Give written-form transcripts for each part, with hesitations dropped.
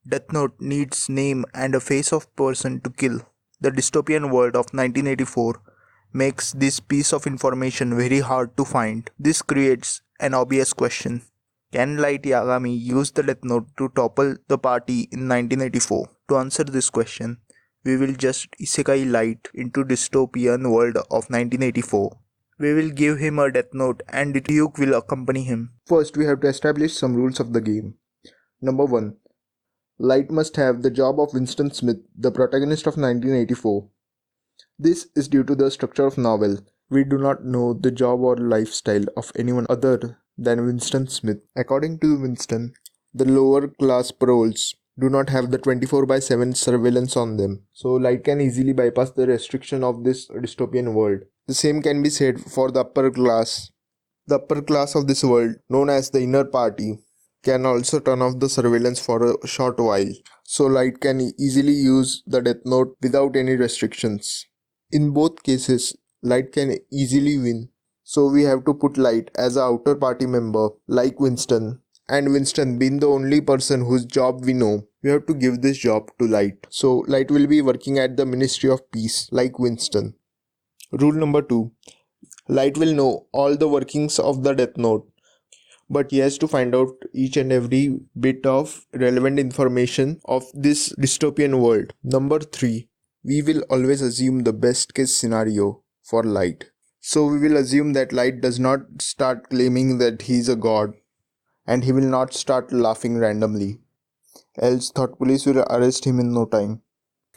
Death Note needs name and a face of person to kill. The dystopian world of 1984 makes this piece of information very hard to find. This creates an obvious question. Can Light Yagami use the Death Note to topple the party in 1984? To answer this question, we will just isekai Light into dystopian world of 1984. We will give him a Death Note and Ryuk will accompany him. First, we have to establish some rules of the game. Number 1. Light must have the job of Winston Smith, the protagonist of 1984. This is due to the structure of novel. We do not know the job or lifestyle of anyone other than Winston Smith. According to Winston, the lower class paroles do not have the 24/7 surveillance on them, so Light can easily bypass the restriction of this dystopian world. The same can be said for the upper class. The upper class of this world, known as the inner party, can also turn off the surveillance for a short while, so Light can easily use the Death Note without any restrictions. In both cases, Light can easily win, so we have to put Light as an outer party member like Winston, and Winston being the only person whose job we know, we have to give this job to Light. So Light will be working at the Ministry of Peace like Winston. Rule number 2. Light will know all the workings of the Death Note, but he has to find out each and every bit of relevant information of this dystopian world. Number 3. We will always assume the best case scenario for Light. So we will assume that Light does not start claiming that he is a god, and he will not start laughing randomly, else thought police will arrest him in no time.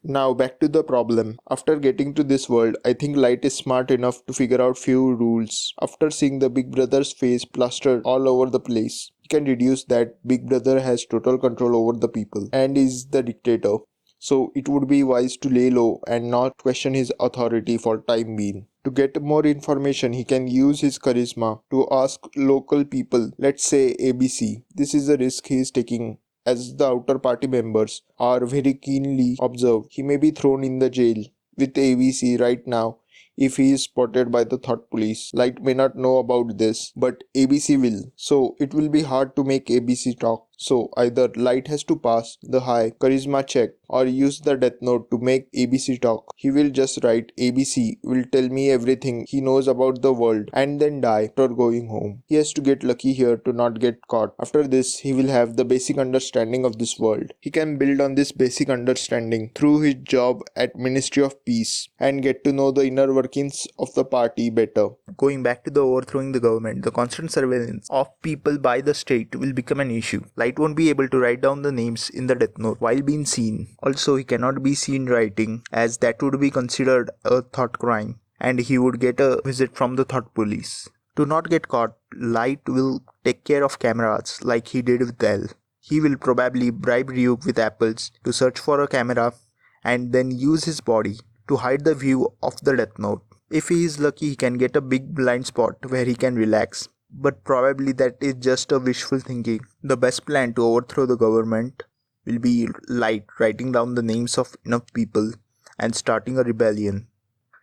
Now back to the problem. After getting to this world, I think Light is smart enough to figure out few rules. After seeing the Big Brother's face plastered all over the place, he can deduce that Big Brother has total control over the people and is the dictator. So it would be wise to lay low and not question his authority for time being. To get more information, he can use his charisma to ask local people, let's say ABC. This is a risk he is taking, as the outer party members are very keenly observed. He may be thrown in the jail with ABC right now if he is spotted by the thought police. Light may not know about this, but ABC will. So it will be hard to make ABC talk. So either Light has to pass the high charisma check or use the Death Note to make ABC talk. He will just write ABC will tell me everything he knows about the world and then die after going home. He has to get lucky here to not get caught. After this, he will have the basic understanding of this world. He can build on this basic understanding through his job at Ministry of Peace and get to know the inner workings of the party better. Going back to the overthrowing the government, the constant surveillance of people by the state will become an issue. Light won't be able to write down the names in the Death Note while being seen. Also, he cannot be seen writing, as that would be considered a thought crime, and he would get a visit from the thought police. To not get caught, Light will take care of cameras like he did with L. He will probably bribe Ryuk with apples to search for a camera and then use his body to hide the view of the Death Note. If he is lucky, he can get a big blind spot where he can relax, but probably that is just a wishful thinking. The best plan to overthrow the government will be Light writing down the names of enough people and starting a rebellion.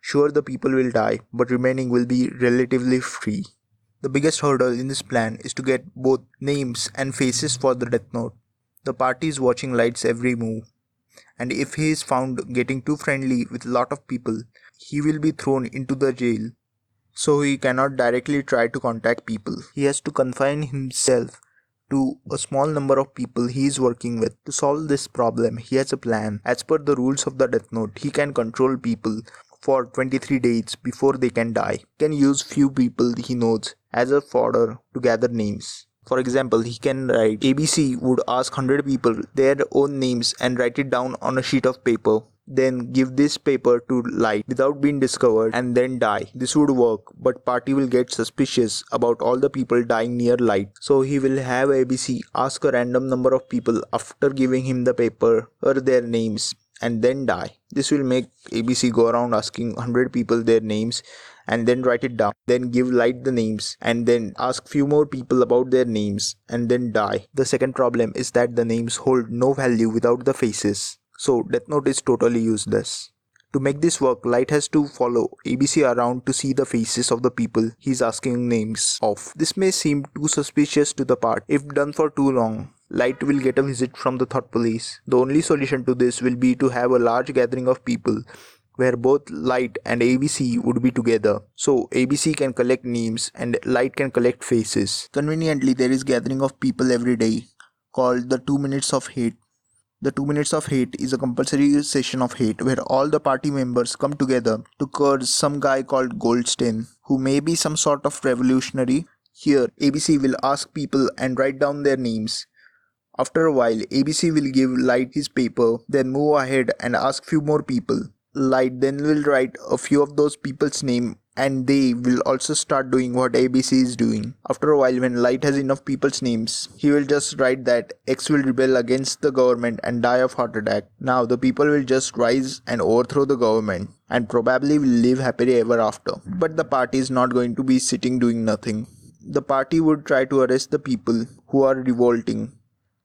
Sure, the people will die, but remaining will be relatively free. The biggest hurdle in this plan is to get both names and faces for the Death Note. The party is watching Light's every move, and if he is found getting too friendly with a lot of people, he will be thrown into the jail. So he cannot directly try to contact people. He has to confine himself to a small number of people he is working with. To solve this problem, he has a plan. As per the rules of the Death Note, he can control people for 23 days before they can die. He can use few people he knows as a fodder to gather names. For example, he can write ABC would ask 100 people their own names and write it down on a sheet of paper. Then give this paper to Light without being discovered and then die. This would work, but party will get suspicious about all the people dying near Light. So he will have ABC ask a random number of people after giving him the paper or their names and then die. This will make ABC go around asking 100 people their names and then write it down, then give Light the names and then ask few more people about their names and then die. The second problem is that the names hold no value without the faces, so Death Note is totally useless. To make this work, Light has to follow ABC around to see the faces of the people he's asking names of. This may seem too suspicious to the part if done for too long. Light will get a visit from the thought police. The only solution to this will be to have a large gathering of people where both Light and ABC would be together. So ABC can collect names and Light can collect faces. Conveniently, there is gathering of people every day called the 2 minutes of hate. The 2 minutes of hate is a compulsory session of hate where all the party members come together to curse some guy called Goldstein, who may be some sort of revolutionary. Here, ABC will ask people and write down their names. After a while, ABC will give Light his paper, then move ahead and ask few more people. Light then will write a few of those people's name and they will also start doing what ABC is doing. After a while, when Light has enough people's names, he will just write that X will rebel against the government and die of heart attack. Now the people will just rise and overthrow the government and probably will live happily ever after. But the party is not going to be sitting doing nothing. The party would try to arrest the people who are revolting.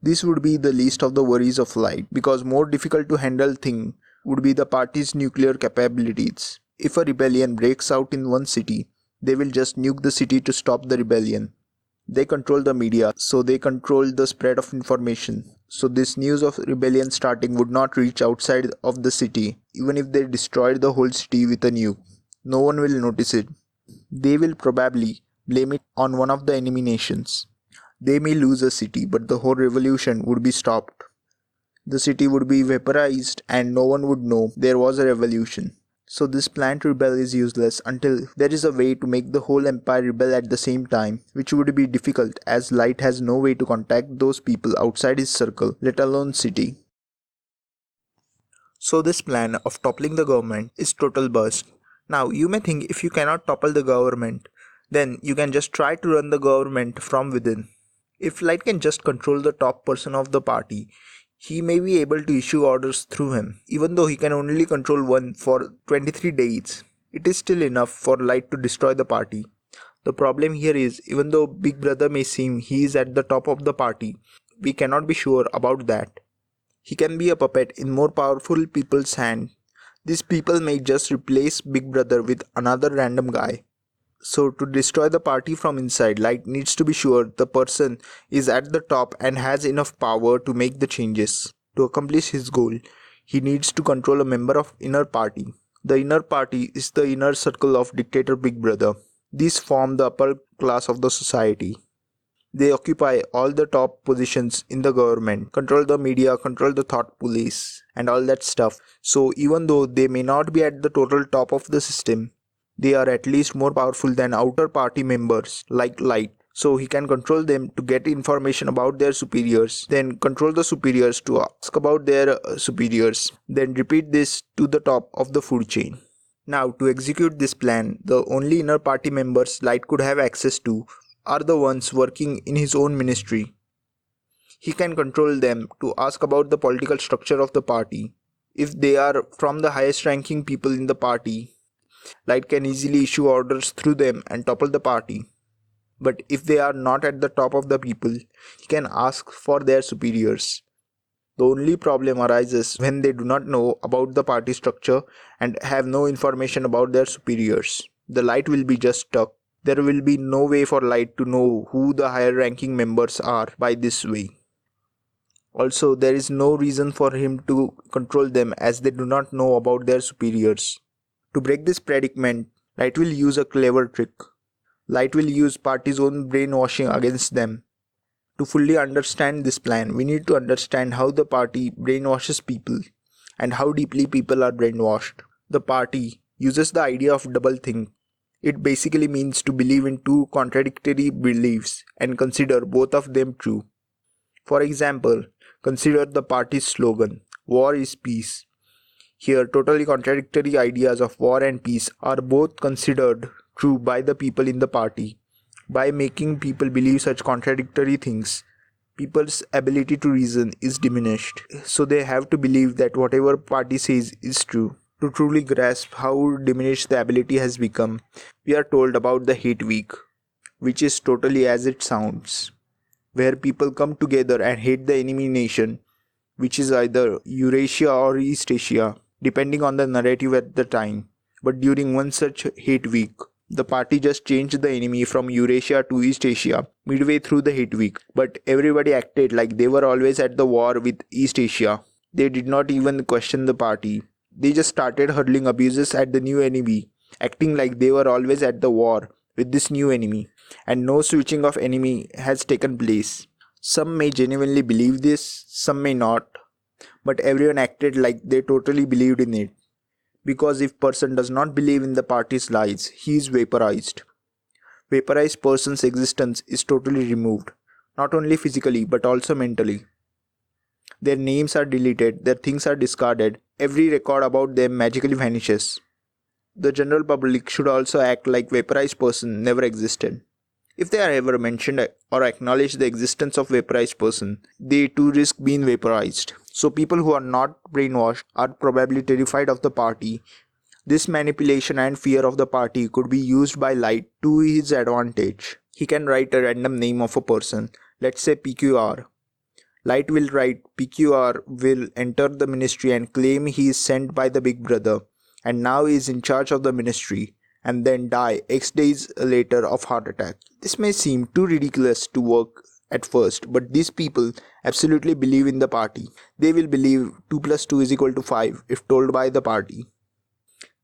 This would be the least of the worries of Light, because more difficult to handle thing would be the party's nuclear capabilities. If a rebellion breaks out in one city, they will just nuke the city to stop the rebellion. They control the media, so they control the spread of information. So this news of rebellion starting would not reach outside of the city. Even if they destroyed the whole city with a nuke, no one will notice it. They will probably blame it on one of the enemy nations. They may lose a city, but the whole revolution would be stopped. The city would be vaporized and no one would know there was a revolution. So this plan to rebel is useless until there is a way to make the whole empire rebel at the same time, which would be difficult as Light has no way to contact those people outside his circle, let alone city. So this plan of toppling the government is total bust. Now you may think if you cannot topple the government, then you can just try to run the government from within. If Light can just control the top person of the party, he may be able to issue orders through him. Even though he can only control one for 23 days, it is still enough for Light to destroy the party. The problem here is, even though Big Brother may seem he is at the top of the party, we cannot be sure about that. He can be a puppet in more powerful people's hand. These people may just replace Big Brother with another random guy. So to destroy the party from inside, Light needs to be sure the person is at the top and has enough power to make the changes. To accomplish his goal, he needs to control a member of inner party. The inner party is the inner circle of dictator Big Brother. These form the upper class of the society. They occupy all the top positions in the government, control the media, control the thought police, and all that stuff. So even though they may not be at the total top of the system, they are at least more powerful than outer party members like Light. So he can control them to get information about their superiors, then control the superiors to ask about their superiors, then repeat this to the top of the food chain. Now to execute this plan, the only inner party members Light could have access to are the ones working in his own ministry. He can control them to ask about the political structure of the party. If they are from the highest ranking people in the party, Light can easily issue orders through them and topple the party. But if they are not at the top of the people, he can ask for their superiors. The only problem arises when they do not know about the party structure and have no information about their superiors. The Light will be just stuck. There will be no way for Light to know who the higher ranking members are by this way. Also, there is no reason for him to control them as they do not know about their superiors. To break this predicament, Light will use a clever trick. Light will use party's own brainwashing against them. To fully understand this plan, we need to understand how the party brainwashes people and how deeply people are brainwashed. The party uses the idea of doublethink. It basically means to believe in two contradictory beliefs and consider both of them true. For example, consider the party's slogan, "War is peace." Here, totally contradictory ideas of war and peace are both considered true by the people in the party. By making people believe such contradictory things, people's ability to reason is diminished. So they have to believe that whatever party says is true. To truly grasp how diminished the ability has become, we are told about the Hate Week, which is totally as it sounds, where people come together and hate the enemy nation, which is either Eurasia or East Asia, depending on the narrative at the time. But during one such hate week, The party just changed the enemy from Eurasia to East Asia midway through the hit week, but everybody acted like they were always at the war with East Asia. They did not even question the party. They just started hurling abuses at the new enemy, acting like they were always at the war with this new enemy, and no switching of enemy has taken place. Some may genuinely believe this, some may not, but everyone acted like they totally believed in it. Because if person does not believe in the party's lies, he is vaporized. Vaporized person's existence is totally removed, not only physically but also mentally. Their names are deleted, their things are discarded, every record about them magically vanishes. The general public should also act like vaporized person never existed. If they are ever mentioned or acknowledge the existence of vaporized person, they too risk being vaporized. So people who are not brainwashed are probably terrified of the party. This manipulation and fear of the party could be used by Light to his advantage. He can write a random name of a person, let's say PQR. Light will write PQR will enter the ministry and claim he is sent by the Big Brother and now he is in charge of the ministry, and then die X days later of heart attack. This may seem too ridiculous to work at first, but these people absolutely believe in the party. They will believe 2 plus 2 is equal to 5 if told by the party.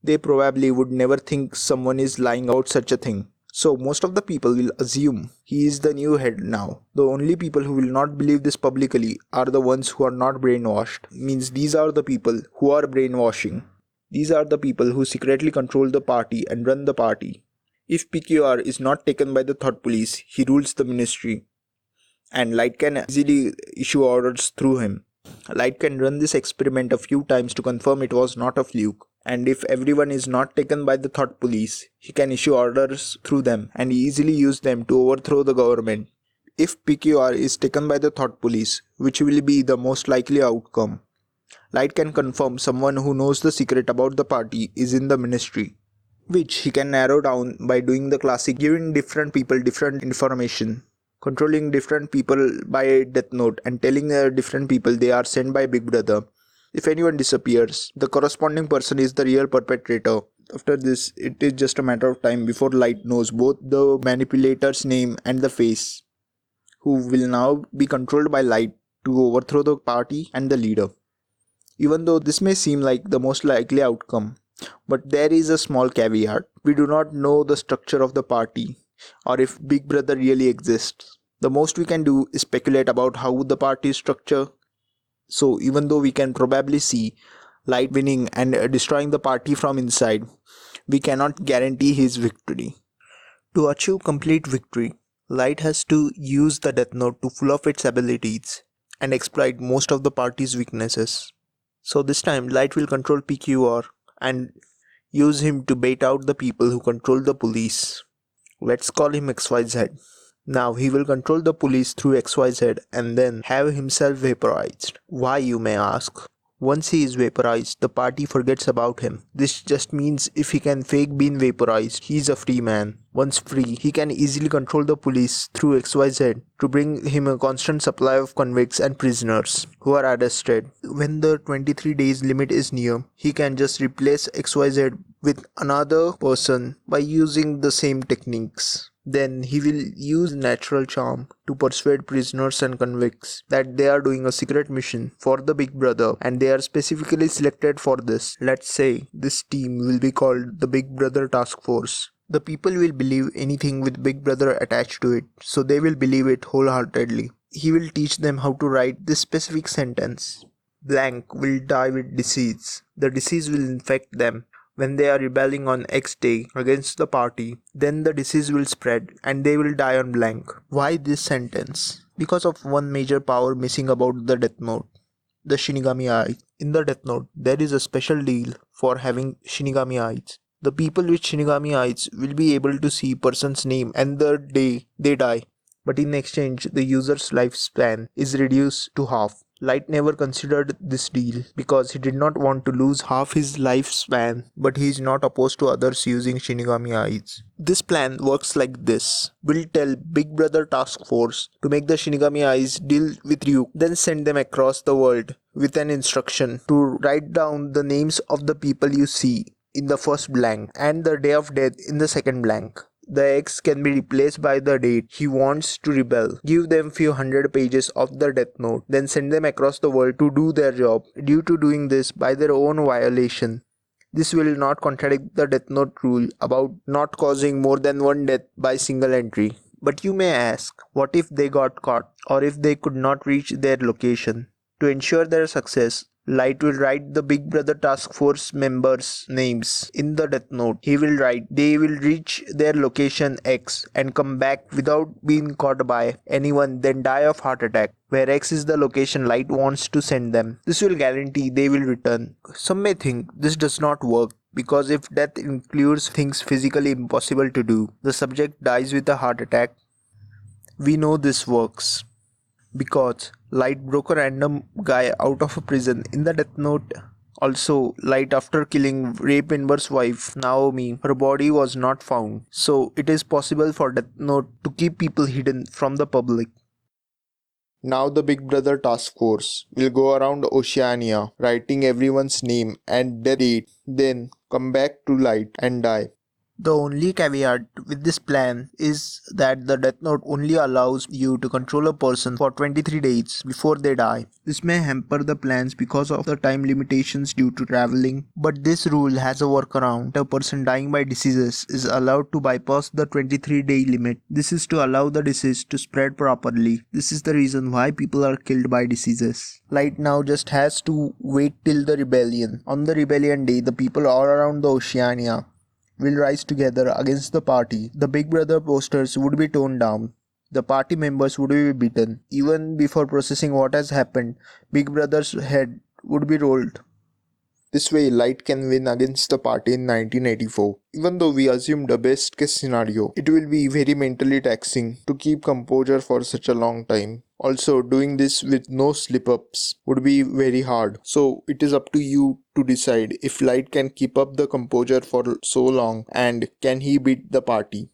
They probably would never think someone is lying out such a thing. So most of the people will assume he is the new head now. The only people who will not believe this publicly are the ones who are not brainwashed. Means these are the people who are brainwashing. These are the people who secretly control the party and run the party. If PQR is not taken by the thought police, he rules the ministry. And Light can easily issue orders through him. Light can run this experiment a few times to confirm it was not a fluke. And if everyone is not taken by the thought police, he can issue orders through them and easily use them to overthrow the government. If PQR is taken by the thought police, which will be the most likely outcome, Light can confirm someone who knows the secret about the party is in the ministry, which he can narrow down by doing the classic giving different people different information, controlling different people by death note and telling different people they are sent by Big Brother. If anyone disappears, the corresponding person is the real perpetrator. After this, it is just a matter of time before Light knows both the manipulator's name and the face, who will now be controlled by Light to overthrow the party and the leader. Even though this may seem like the most likely outcome, but there is a small caveat. We do not know the structure of the party or if Big Brother really exists. The most we can do is speculate about how the party is structured. So even though we can probably see Light winning and destroying the party from inside, we cannot guarantee his victory. To achieve complete victory, Light has to use the Death Note to full of its abilities and exploit most of the party's weaknesses. So this time Light will control PQR and use him to bait out the people who control the police. Let's call him XYZ. Now he will control the police through XYZ and then have himself vaporized. Why, you may ask? Once he is vaporized, the party forgets about him. This just means if he can fake being vaporized, he is a free man. Once free, he can easily control the police through XYZ to bring him a constant supply of convicts and prisoners who are arrested. When the 23 days limit is near, he can just replace XYZ with another person by using the same techniques. Then he will use natural charm to persuade prisoners and convicts that they are doing a secret mission for the Big Brother and they are specifically selected for this. Let's say this team will be called the Big Brother Task Force. The people will believe anything with Big Brother attached to it, so they will believe it wholeheartedly. He will teach them how to write this specific sentence. Blank will die with disease. The disease will infect them. When they are rebelling on X day against the party, then the disease will spread and they will die on blank. Why this sentence? Because of one major power missing about the Death Note, the Shinigami Eye. In the Death Note, there is a special deal for having Shinigami Eyes. The people with Shinigami Eyes will be able to see person's name and the day they die. But in exchange, the user's lifespan is reduced to half. Light never considered this deal because he did not want to lose half his lifespan, but he is not opposed to others using Shinigami Eyes. This plan works like this. We'll tell Big Brother Task Force to make the Shinigami Eyes deal with you, then send them across the world with an instruction to write down the names of the people you see in the first blank and the day of death in the second blank. The X can be replaced by the date he wants to rebel. Give them few hundred pages of the death note, then send them across the world to do their job. Due to doing this by their own violation, this will not contradict the death note rule about not causing more than one death by single entry. But you may ask, what if they got caught or if they could not reach their location? To ensure their success, Light will write the Big Brother Task Force members' names in the death note. He will write they will reach their location X and come back without being caught by anyone, then die of heart attack, where X is the location Light wants to send them. This will guarantee they will return. Some may think this does not work because if death includes things physically impossible to do, the subject dies with a heart attack. We know this works because Light broke a random guy out of a prison in the death note. Also, Light, after killing Rape Inver's wife, Naomi, her body was not found. So, it is possible for Death Note to keep people hidden from the public. Now the Big Brother Task Force will go around Oceania, writing everyone's name and their date, then come back to Light and die. The only caveat with this plan is that the death note only allows you to control a person for 23 days before they die. This may hamper the plans because of the time limitations due to traveling, but this rule has a workaround. A person dying by diseases is allowed to bypass the 23-day limit. This is to allow the disease to spread properly. This is the reason why people are killed by diseases. Light now just has to wait till the rebellion. On the rebellion day, the people all around the Oceania will rise together against the party. The Big Brother posters would be torn down. The party members would be beaten. Even before processing what has happened, Big Brother's head would be rolled. This way, Light can win against the party in 1984. Even though we assumed a best case scenario, it will be very mentally taxing to keep composure for such a long time. Also, doing this with no slip-ups would be very hard. So, it is up to you to decide if Light can keep up the composure for so long and can he beat the party.